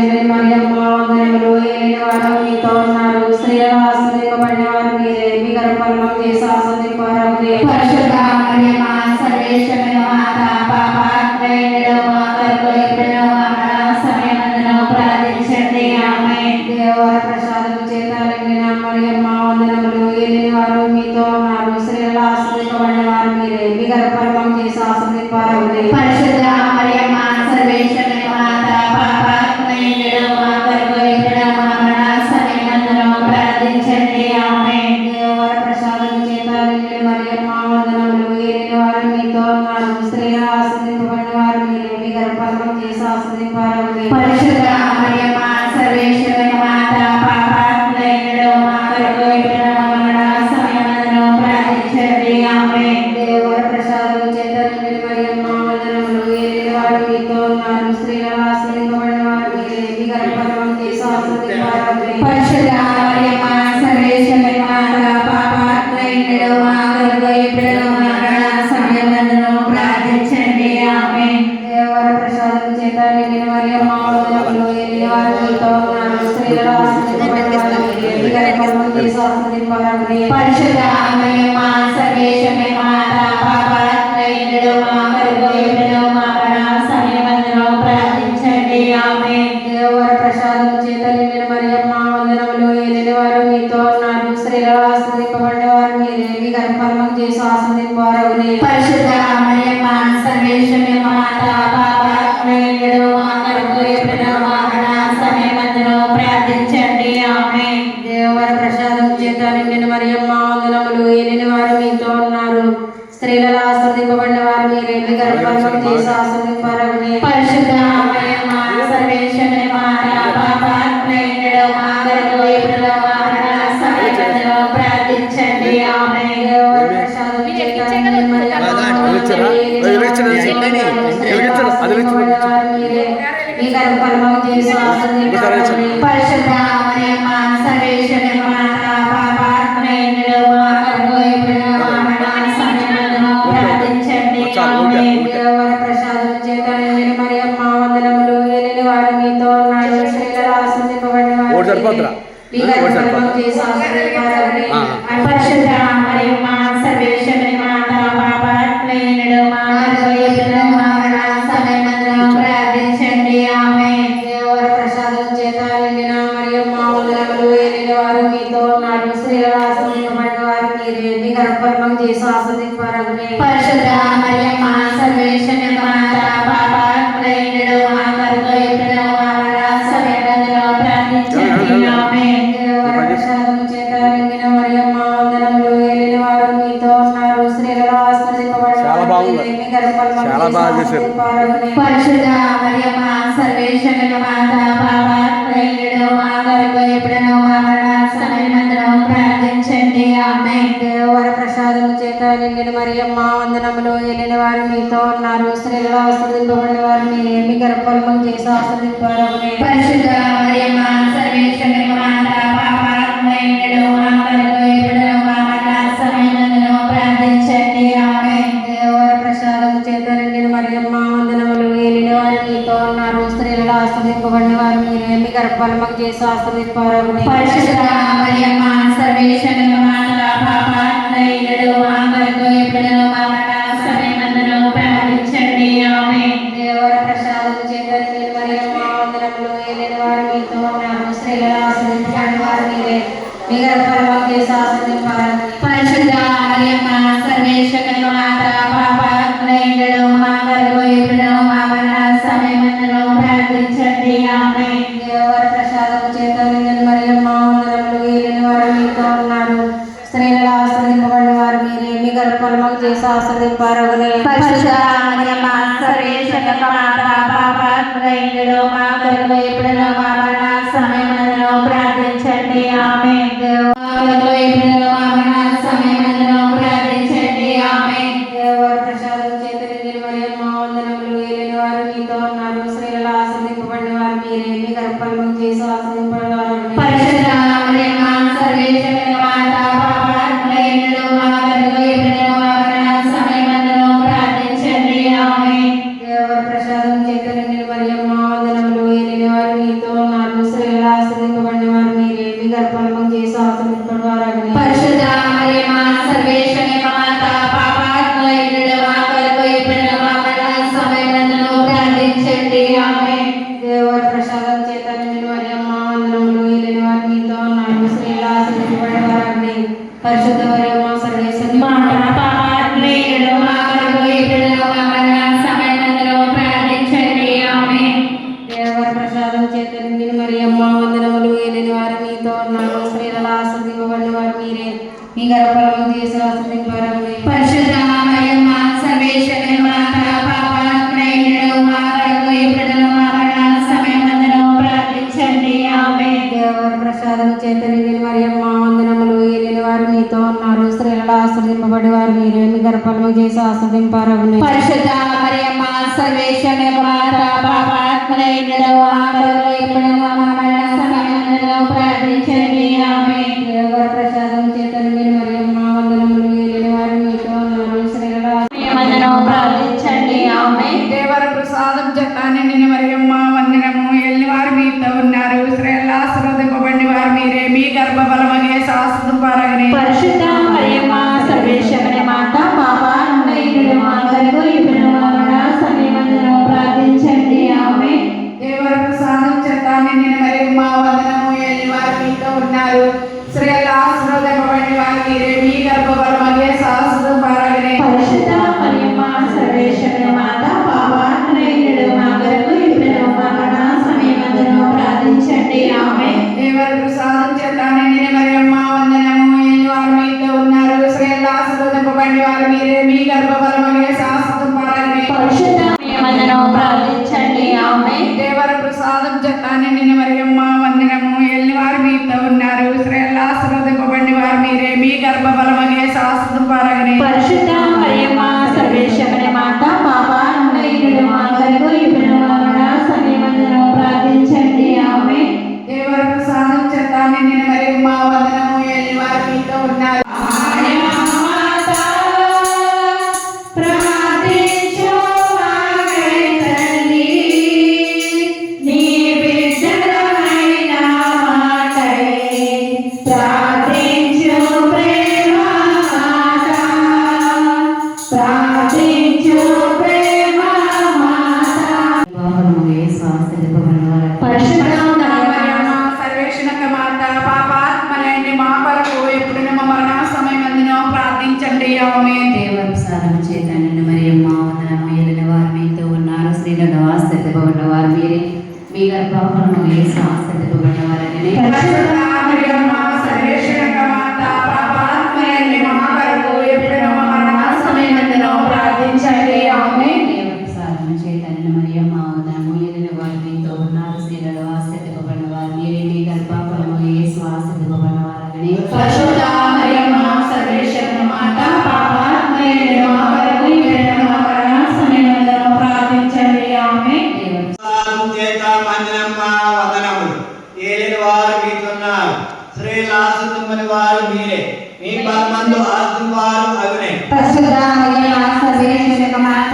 మరియమ్మ వందనములు. ఏలినవారు మీతో ఉన్నారు, స్త్రీలలో ఆశీర్వదింపబడిన వారు మీరే, మీ గర్భఫలము యేసు ఆశీర్వదింపబడును. పరిశుద్ధ మరియమ్మ సర్వేశ్వరుని మాత, పాపాత్ములైన మా కొరకు ఇప్పుడును మా మరణ సమయమందును ప్రార్థించండి. ఆమేన్. దేవర ప్రసాదము చేత నిండిన మరియమ్మ వందనములు. ఏలినవారు మీతో ఉన్నారు, స్త్రీలలో ఆశీర్వదింపబడిన వారు మీరే, మీ గర్భఫలము యేసు ఆశీర్వదింపబడును. పరిశుద్ధ మరియమ్మ సర్వేశ్వరుని మాత, పాపాత్ములైన మా కొరకు ఇప్పుడును మా మరణ సమయమందును ప్రార్థించండి. ఆమేన్. దేవర ప్రసాదము చేత నిండిన మరియమ్మ వందనములు. ఏలినవారు మీతో ఉన్నారు, స్త్రీలలో ఆశీర్వదింపబడిన వారు మీరే, మీ గర్భఫలము యేసు ఆశీర్వదింపబడును. పరిశుద్ధ మరియమ్మ సర్వేశ్వరుని మాత, పాపాత్ములైన మా కొరకు ఇప్పుడును మా మరణ సమయమందును ప్రార్థించండి. ఆమేన్. దేవర ప్రసాదము చేత నిండిన మరియమ్మ వందనములు. ఏలినవారు మీతో ఉన్నారు, స్త్రీలలో ఆశీర్వదింపబడిన వారు మీరే, మీ గర్భఫలము యేసు ఆశీర్వదింపబడును. పరిశుద్ధ మరియమ్మ సర్వేశ్వరుని మాత, పాపాత్ములైన మా కొరకు ఇప్పుడును మా మరణ సమయమందును ప్రార్థించండి. ఆమేన్. దేవర ప్రసాదము చేత నిండిన మరియమ్మ వందనములు. ఏలినవారు మీతో ఉన్నారు, స్త్రీలలో ఆశీర్వదింపబడిన వారు మీరే, మీ గర్భఫలము యేసు ఆశీర్వదింపబడును. పరిశుద్ధ మరియమ్మ సర్వేశ్వరుని మాత, పాపాత్ములైన మా కొరకు ఇప్పుడును మా మరణ సమయమందును ప్రార్థించండి. ఆమేన్. దేవర ప్రసాదము చేత నిండిన మరియమ్మ వందనములు. ఏలినవారు మీతో ఉన్నారు, స్త్రీలలో ఆశీర్వదింపబడిన వారు మీరే, మీ గర్భఫలము యేసు ఆశీర్వదింపబడును. పరిశుద్ధ మరియమ్మ సర్వేశ్వరుని మాత, పాపాత్ములైన మా కొరకు ఇప్పుడును మా మరణ సమయమందును ప్రార్థించండి. ఆమేన్. దేవర ప్రసాదము చేత నిండిన మరియమ్మ వందనములు. ఏలినవారు మీతో ఉన్నారు, స్త్రీలలో ఆశీర్వదింపబడిన వారు మీరే, మీ గర్భఫలము యేసు ఆశీర్వదింపబడును. పరిశుద్ధ మరియమ్మ సర్వేశ్వరుని మాత, పాపాత్ములైన మా కొరకు ఇప్పుడును మా మరణ సమయమందును ప్రార్థించండి. ఆమేన్. దేవర ప్రసాదము చేత నిండిన మరియమ్మ వందనములు. ఏలినవారు ఆశీర్వదింపబడిన వారు మీరే, మీ గర్భఫలము యేసు ఆశీర్వదింపబడును. పరిశుద్ధ మరియమ్మ సర్వేశ్వరుని మాత, పాపాత్ములైన మా కొరకు ఇప్పుడును మా మరణ సమయమందును ప్రార్థించండి. ఆమేన్. దేవర ప్రసాదము చేత నిండిన మరియమ్మ వందనములు. ఏలినవారు మీతో ఉన్నారు, స్త్రీలలో ఆశీర్వదింపబడిన వారు మీరే, మీ గర్భఫలము యేసు ఆశీర్వదింపబడును. పరిశుద్ధ మరియమ్మ సర్వేశ్వరుని మాత, పాపాత్ములైన మా కొరకు ఇప్పుడును మా మరణ సమయమందును ప్రార్థించండి. ఆమేన్. దేవర ప్రసాదము చేత నిండిన మరియమ్మ వందనములు. ఏలినవారు మీతో ఉన్నారు, స్త్రీలలో ఆశీర్వదింపబడిన వారు మీరే, మీ గర్భఫలము యేసు ఆశీర్వదింపబడును. పరిశుద్ధ మరియమ్మ సర్వేశ్వరుని మాత, పాపాత్ములైన మా కొరకు ఇప్పుడును మా మరణ సమయమందును ప్రార్థించండి. ఆమేన్. దేవర ప్రసాదము చేత నిండిన మరియమ్మ వందనములు. ఏలినవారు మీతో ఉన్నారు, స్త్రీలలో ఆశీర్వదింపబడిన వారు మీరే, మీ గర్భఫలము యేసు ఆశీర్వదింపబడును. పరిశుద్ధ మరియమ్మ సర్వేశ్వరుని మాత, పాపాత్ములైన మా కొరకు ఇప్పుడును మా మరణ సమయమందును ప్రార్థించండి. ఆమేన్. దేవర ప్రసాదము చేత నిండిన మరియమ్మ వందనములు. ఏలినవారు మీతో ఉన్నారు, స్త్రీలలో ఆశీర్వదింపబడిన వారు మీరే, మీ గర్భఫలము యేసు ఆశీర్వదింపబడును. పరిశుద్ధ మరియమ్మ సర్వేశ్వరుని మాత, పాపాత్ములైన మా కొరకు ఇప్పుడును మా మరణ సమయమందును ప్రార్థించండి. ఆమేన్. దేవర ప్రసాదము చేత నిండిన మరియమ్మ వందనములు. ఏలినవారు మీతో ఉన్నారు, స్త్రీలలో ఆశీర్వదింపబడిన వారు మీరే, మీ గర్భఫలము యేసు ఆశీర్వదింపబడును. పరిశుద్ధ మరియమ్మ సర్వేశ్వరుని మాత, పాపాత్ములైన మా కొరకు ఇప్పుడును మా మరణ సమయమందును ప్రార్థించండి. ఆమేన్. దేవర ప్రసాదము చేత నిండిన మరియమ్మ వందనములు. ఏలినవారు మీతో ఉన్నారు, స్త్రీలలో ఆశీర్వదింపబడిన వారు మీరే, మీ గర్భఫలము యేసు ఆశీర్వదింపబడును. పరిశుద్ధ మరియమ్మ సర్వేశ్వరుని మాత, పాపాత్ములైన మా కొరకు ఇప్పుడును మా మరణ సమయమందును ప్రార్థించండి. ఆమేన్. దేవర ప్రసాదము చేత నిండిన మరియమ్మ వందనములు. ఏలినవారు మీతో ఉన్నారు, స్త్రీలలో ఆశీర్వదింపబడిన వారు మీరే, మీ గర్భఫలము యేసు ఆశీర్వదింపబడును. పరిశుద్ధ మరియమ్మ సర్వేశ్వరుని మాత, పాపాత్ములైన మా కొరకు ఇప్పుడును మా మరణ సమయమందును ప్రార్థించండి. ఆమేన్. మా కొరకు ఇప్పుడును మా మరణ సమయమందును ప్రార్థించండి. ఆమేన్. దేవర ప్రసాదము చేత నిండిన మరియమ్మ వందనములు. ఏలినవారు మీతో ఉన్నారు, స్త్రీలలో ఆశీర్వదింపబడిన వారు మీరే, మీ గర్భఫలము యేసు ఆశీర్వదింపబడును. పరిశుద్ధ మరియమ్మ సర్వేశ్వరుని మాత, పాపాత్ములైన మా కొరకు ఇప్పుడును మా మరణ సమయమందును ప్రార్థించండి. ఆమేన్. దేవర ప్రసాదము చేత నిండిన మరియమ్మ వందనములు. ఏలినవారు మీతో ప్రసాదం చేత నిండిన మరియమ్మ వందనములు. ఏలిన వారు మీతో ఉన్నారు, స్త్రీలలో ఆశీర్వదింపబడిన వారు మీరే. మీ గర్భఫలము చేసి ఆశీర్వదింపబడెను. పరిశుద్ధ మరియమ్మ సర్వేశ్వరి మాత పాపాత్మయుడు మా కొరకు ఇప్పుడును మా మరణ సమయమందును ప్రార్థించండి. ఆమేన్. దేవర ప్రసాదం చేత నిండిన మరియమ్మ వందనములు. ఏలిన వారు మీతో ఉన్నారు, స్త్రీలలో ఆశీర్వదింపబడి వారు మీరే. మీ గర్భఫలము చేసి ఆశీర్వదింపబడెను. పరిశుద్ధ మరియమ్మ సర్వేశ్వరి మాత పాపాత్మయుడు మా కొరకు ఇప్పుడును మా మరణ సమయమందును ప్రార్థించండి. ఆమేన్. దేవర ప్రసాదం చేత నిండిన మరియమ్మ వందనములు. ఏలిన వారు మీతో ఉన్నారు, స్త్రీలలో సమయమందును ప్రార్థించండి. ఆమేన్. దేవర ప్రసాదం చేత నిండిన మరియమ్మ వందనము. ఏలిన వారు మీతో ఉన్నారు, స్త్రీలలో ఆశీర్వదింపబడిన వారు మీరే. మీ గర్భఫలమగే ఆశీర్వదింపబడెను. పరిశుద్ధ మరియమ్మ సర్వేశ్వరి మాత పాపాత్మయుడు మా కొరకు ఇప్పుడును మా మరణ సమయమందును ప్రార్థించండి. ఆమేన్. దేవర ప్రసాదం చేత నిండిన మరియమ్మ వందనము. ఏలిన వారు మీతో ఉన్నారు, స్త్రీలలో ఆశీర్వదింపబడిన వారు మీరే. మీ గర్భఫలమగే ఆశీర్వదింపబడెను. పరిశుద్ధ మరియమ్మ సర్వేశ్వరి మాత పాపాత్మయుడు మా కొరకు ఇప్పుడును మా మరణ సమయమందును ప్రార్థించండి. ఆమేన్. దేవర ప్రసాదం చేత నిండిన మరియమ్మ వందనము. ఏలిన వారు మీతో ఉన్నారు, స్త్రీలలో ఆశీర్వదింపబడిన వారు మీరే. మీ గర్భఫలమగే ఆశీర్వదింపబడెను. పరిశుద్ధ సమయమందును ప్రార్థించండి. ఆమేన్. దేవర ప్రసాదం చేత నిండిన మరియమ్మ వందనము. ఏలిన వారు మీతో ఉన్నారు, స్త్రీలలో ఆశీర్వదింపబడిన వారు మీరే. మీ గర్భఫలమగే ఆశీర్వదింపబడెను. పరిశుద్ధ మరియమ్మ సర్వేశ్వరి మాత పాపాత్మయుడు మా కొరకు ఇప్పుడును మా మరణ సమయమందును ప్రార్థించండి. ఆమేన్. దేవర ప్రసాదం చేత నిండిన మరియమ్మ వందనము. ఏలిన వారు మీతో ఉన్నారు, ప్రార్థించు మాకై తల్లి, నీ బిడ్డలమైన మాకై. ప్రార్థించు ప్రేమ మాత, ప్రార్థించు ప్రేమ మాత. పరిశుద్ధ మరియమ్మ సర్వేశ్వరక మాత పాపాత్మలైన మా కొరకు ఎప్పుడును మా మరణ సమయమందును ప్రార్థించండి. ఆమేన్. దేవప్రసాదం చేత నిన్ను మరియమ్మ వందనము. ఏలిన వారు మీతో ఉన్నారు, స్త్రీలలో ఆశ్చర్యపబడిన వారు మీరే. మీ గర్భఫలము యేసు ఆశ్చర్యపబడిన వారని. పరిశుద్ధ మరియమ్మ సర్వేశ్వరక మాత పాపాత్మలైన మా కొరకు ఎప్పుడును మా మరణ సమయమందును ప్రార్థించండి. ఆమేన్. దేవప్రసాదం చేత నిన్ను మరియమ్మ వందనము. ఏలిన వారు మీతో ఉన్నారు, స్త్రీలలో ఆశ్చర్యపబడిన వారు మీరే. మీ గర్భఫలము యేసు ఆశ్చర్యపబడిన వారని. పరిశుద్ధ మరియమ్మ సర్వేశ్వరి మాత పాపాత్మయుడు మా కొరకు ఇప్పుడును మా మరణ సమయమందును ప్రార్థించండి. ఆమేన్. ప్రసాదం చేత మందిరమ్మ వందనములు. ఏలిన వారు మీకున్నారు, స్త్రీల ఆశీర్వదింపని వారు మీరే. మీ బలమందు ఆశీర్వారు అగునే. పరిశుద్ధ మరియమ్మ సర్వేశ్వరి మాత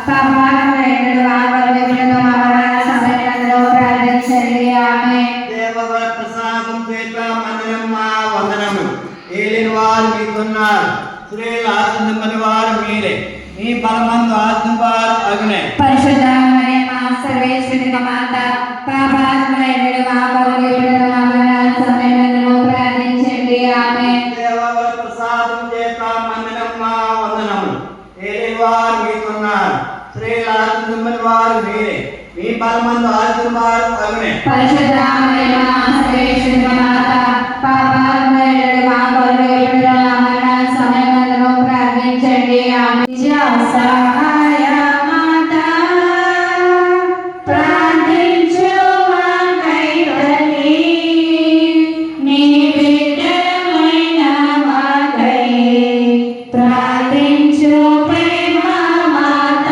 పాపాత్మయుడు మా కొరకు ఇప్పుడును మా మరణ సమయమందును ప్రార్థించండి. ఆమేన్. దేవవర ప్రసాదం చేత మందిరమ్మ వందనములు. ఏలిన వారు మీకున్నారు, స్త్రీల ఆశీర్వదింపని వారు మీరే. మీ బలమందు ఆశీర్వారు అగునే. పరిశుద్ధ మరియమ్మ సర్వేశ్వరి మాత పాపాత్మయుడు మా కొరకు ఇప్పుడును మా మరణ సమయమందును ప్రార్థించండి. ఆమేన్. దేవవర ప్రసాదం చేత మందిరమ్మ వందనములు. ఏలిన వారు మీకున్నారు, స్త్రీల ఆశీర్వదింపని వారు మీరే. మీ బలమందు ఆశీర్వారు అగునే. పరిశుద్ధ మరియమ్మ సర్వేశ్వరి మాత పాపాత్మయుడు మా కొరకు ఇప్పుడును మా మరణ సమయమందును ప్రార్థించండి. ఆమేన్. సహాయ మాత ప్రార్థించు మాకై తల్లి, నీ బిడ్డలమైన మాకై. ప్రార్థించు ప్రేమ మాత,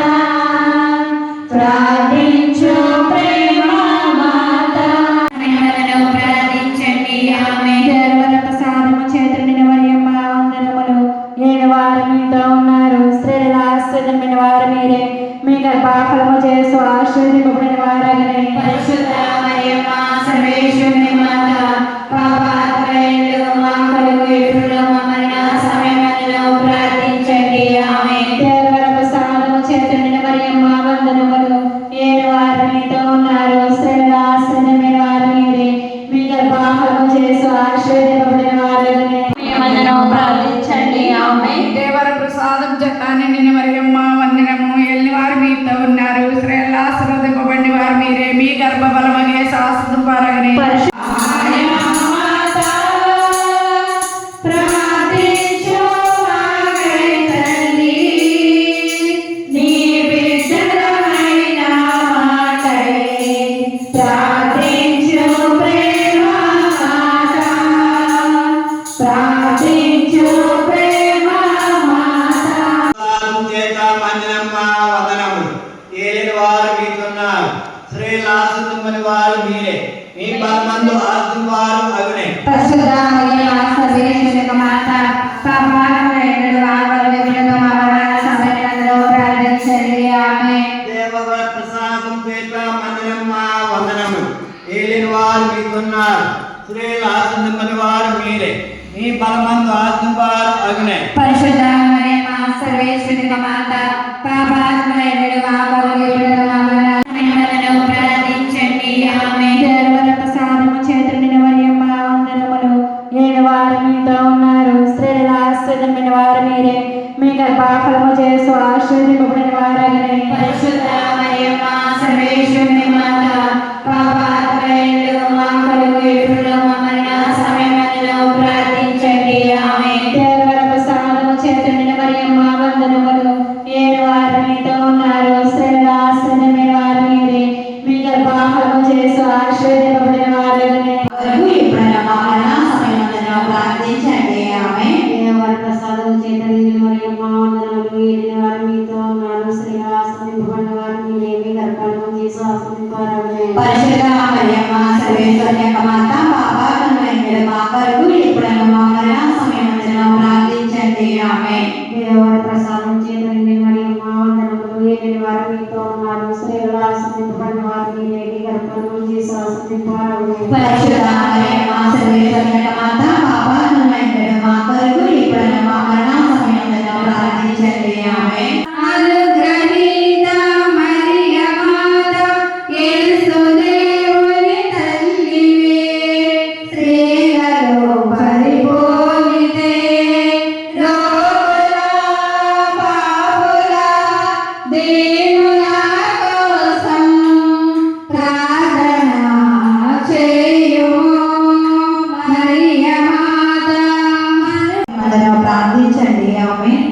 ప్రార్థించు ప్రేమ మాత. సమయమందును ప్రార్థించండి. ఆమేన్. దేవర ప్రసాదము చేత నిండిన మరియమ్మ వందనములు. ఏడు వారు మీతో ఉన్నారు, స్త్రీలలో ఆశ్చర్యమైన ఆశీర్వాదం చేత మంజనమ్మ వందనములు. ఏలిన వారు మీకున్నారు. స్త్రీల ఆశింపని వారు మీరే. మీ బలమందు ఆశింపారు అగునే. పరిశుద్ధ మరియమ్మ సర్వేశ్వరుని మాత పాపాత్ములైన వారు విగ్రహం అవమాన సమయంలో ప్రార్థించండి. ఆమేన్. దేవవర ప్రసాదం చేత మంజనమ్మ వందనములు. ఏలిన వారు మీకున్నారు. స్త్రీల ఆశింపని వారు మీరే. మీ బలమందు ఆశింపారు అగునే. పరిశుద్ధ మరియమ్మ సర్వేశ్వరుని మాత పాపాత్ములైన వారు విగ్రహం అవమాన సమయంలో ప్రార్థించండి. ఆమేన్. దేవర ప్రసాదము చేత నిండిన మరియమ్మ వందనములు. ఏడు వారు మీతో ఉన్నారు. స్త్రీల ఆశ్రయమైన వారు మీరే. మీ గర్భఫలము చేసు ఆశీర్వదింపబడిన వారగనే. పరిశుద్ధ మరియమ్మ సర్వేశ్వరుని మాత పాపాత్ములైన మా కొరకు ఇప్పుడు మా మరణ సమయములో ప్రార్థించండి. ఆమేన్. దేవర ప్రసాదము చేత నిండిన మరియమ్మ వందనములు. ఏడు వారు మీతో ఉన్నారు. స్త్రీల ఆశ్రయమైన వారు మీరే. మీ గర్భఫలము చేసు ఆశీర్వదింపబడిన వారగనే. ఇప్పుడు మా మరణ సమయములో ప్రార్థించండి. ఆమేన్. దేవర ప్రసాదం చేత నిండిన మరియమ్మ వందనములు. ఏలిన వారు మీతో ఉన్నారు. స్త్రీల ఆశ్రయింపబడిన వారు మీరే. మీ గర్భఫలము చేసు ఆశీర్వదింపబడిన పరిశుద్ధ మరియమ్మ సర్వేశ్వరుని యొక్క మాత పాపాత్ములైన మా కొరకు ఇప్పుడు మా మరణ సమయములో ప్రార్థించండి. ఆమేన్. దేవర ప్రసాదం చేత నిండిన మరియమ్మ వందనములు. ఏలిన వారు మీతో ఉన్నారు. స్త్రీల ఆశ్రయింపబడిన వారు మీరే. మీ గర్భఫలము చేసు ఆశీర్వదింపబడిన పరిశుద్ధ మరియమ్మ సర్వేశ్వరుని యొక్క మాత పాపాత్ములైన మా కొరకు ఇప్పుడు మా మరణ సమయములో ప్రార్థించండి. ఆమేన్. అనుగ్రహీత మరియమాత యేసుదేవుని తల్లివే. స్త్రీలలో పరిపూర్ణితే. రోగుల పాపుల దీనుల కోసం ప్రార్థన చేయుము. మరియమాత మనలో ప్రార్థించండి. ఆమేన్.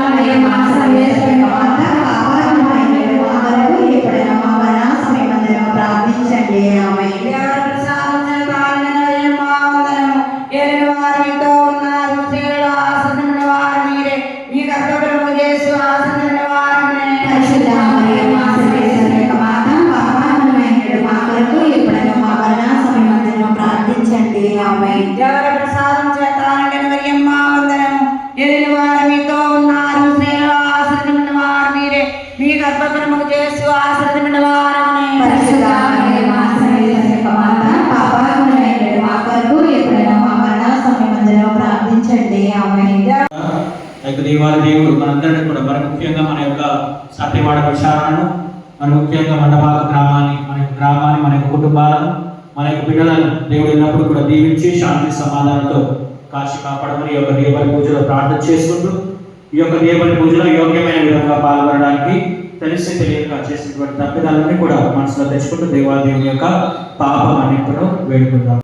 మరియమ్మ సర్వేశ్వరుని మాత పాపాత్ములైన మా కొరకు ఇప్పుడు మా మరణ సమయములో ప్రార్థించండి. ఆమేన్. పరిశుద్ధ మరియమ్మ సర్వేశ్వరుని యొక్క మాత పాపాత్ములైన మా కొరకు ఇప్పుడు మా మరణ సమయములో ప్రార్థించండి. ఆమేన్. దేవర ప్రసాదం చేత నిండిన మరియమ్మ వందనము. ఏలిన వారు మీతో ఉన్నారు. స్త్రీలలో ఆశ్రయమైన వారు మీరే. మీ గర్భఫలము చేసు ఆశ్రయమైన వారనే. పరిశుద్ధ మరియమ్మ సర్వేశ్వరుని యొక్క మాత పాపాత్ములైన మా కొరకు ఇప్పుడు మా మరణ సమయములో ప్రార్థించండి. ఆమేన్. దేవాల దేవుడు మనందరినీ కూడా మరి ముఖ్యంగా మన యొక్క సత్యవాడ విషయాలను మరి ముఖ్యంగా మండపాల గ్రామాన్ని మన యొక్క కుటుంబాలను మన యొక్క బిడ్డలను దేవుడు ఎల్లప్పుడూ కూడా దీవించి శాంతి సమాధానంతో కాచి కాపాడమని ఈ యొక్క దేవుని పూజలో ప్రార్థన చేసుకుంటూ ఈ యొక్క దేవుని పూజలో యోగ్యమైన విధంగా పాల్గొనడానికి తెలిసి తెలియక చేసినటువంటి తప్పిదాలన్నీ కూడా మనసులో తెచ్చుకుంటూ దేవాదేవుని యొక్క పాప మన్నింపును వేడుకుందాం.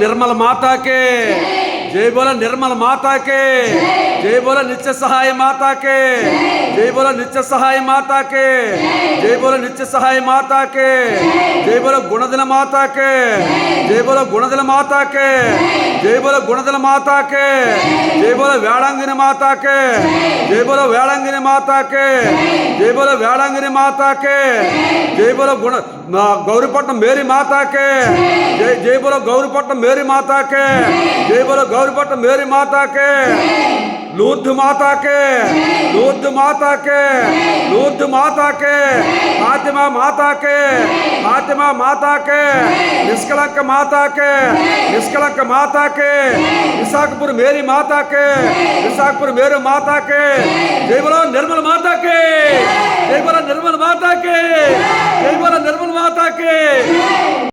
निर्मल माता के जय बोला निर्मल माता के जय बोला नित्य सहाय माता के जय बोला नित्य सहाय माता के जय बोला नित्य सहाय माता के जय बोला गुणदिन माता के जय बोला गुणदिन माता के जय बोला गुणदिन माता के जय बोला वेळांगिनी माता के जय बोला वेळांगिनी माता के जय बोला वेळांगिनी माता के जय बोला गौरीपट्टनम मेरी माता के जय बोला गौरीपट्टनम मेरी माता के जय बोला गौरीपट्टनम मेरी माता के लूर्द माता के, लूर्द माता के, लूर्द माता के, फातिमा माता के, फातिमा माता के, निष्कलंक माता के, निष्कलंक माता के, विशाखपुर मेरी माता के, विशाखपुर मेरी माता के, जय बोलो निर्मल माता के, जय बोलो निर्मल माता के, जय बोलो निर्मल माता के।